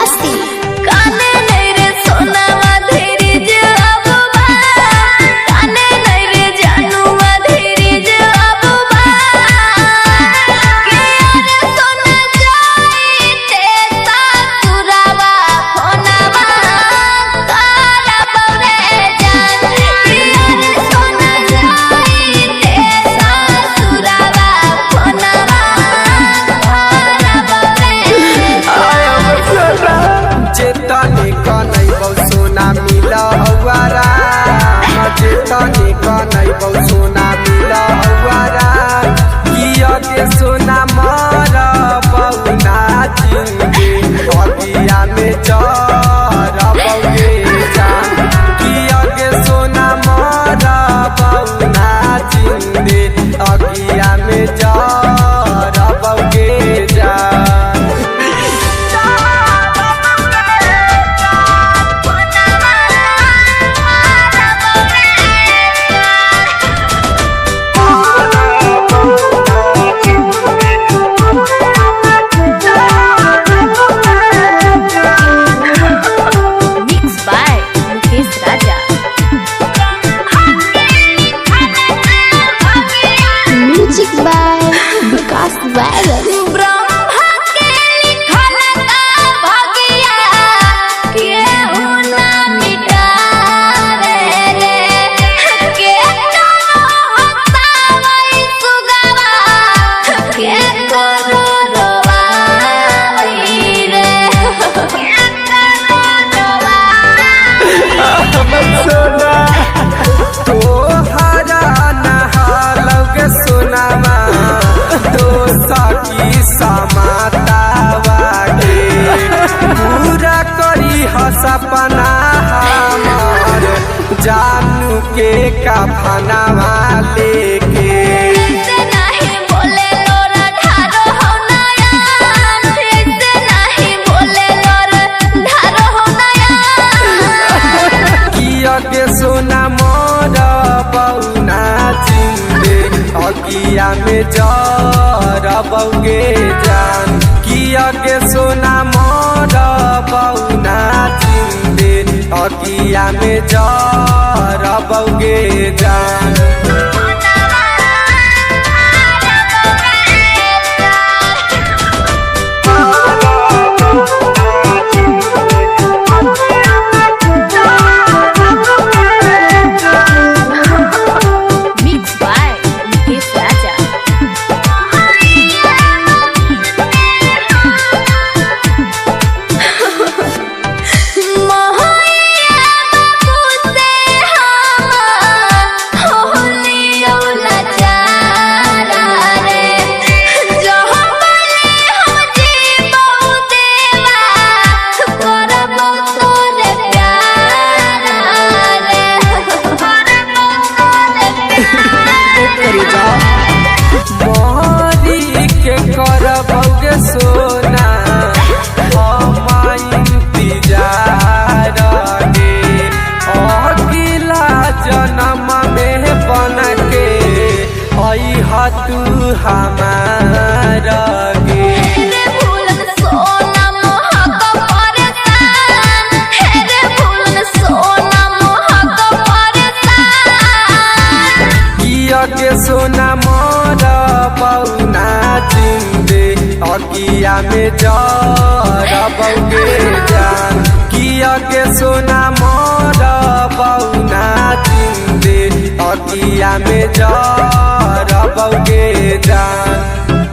आसी काने नहीं रे सोनावा धीरज अबुबा काने नहीं रे जानूवा धीरज अबुबा के यार सोना जाई ते सासुरावा फोनावा तारा बौरे जान के यार सोना जाई ते सासुरावा फोनावा तारा बौरे जेतने कनै बहु सोना मिला हवारा जेतने कनै बहु सोना मिला हवारा किया के सोना मार बहुना जिंदगी अगिया में जर बहुगे जान किया के सोना मार बहुना जिंदगी अगिया में जर बहुगे जान music by Vikas virus Brahma के लिखल का भगिया केहू ना मिटावे रे के हसावई सुगवा के करो रोवाई रे के करो रोवाई तोहरा नहालग सोनामा तो सकी समातावा के पूरा करी सपना हमार जानू के कफनावा लेके ऐसे नहीं बोले लोरा ढारो हो नया ऐसे नहीं बोले लोरा ढारो हो नया किया के सोना मोर बहुना जिंदे अगिया में जर बहुगे जान किया के सोना मोर बहुना जिंदे अगिया में जर बहुगे जान Mixed by Mukesh Raja. मोहरी के कर बहुगे सोना हम इंतजार गे अगिला जन्म में बन के अइहा तू हमार गे किया के सोना मोर बहुना जिंदे अगिया में जर बहुगे जान किया के सोना मोर बहुना जिंदे अगिया में जर बहुगे जान।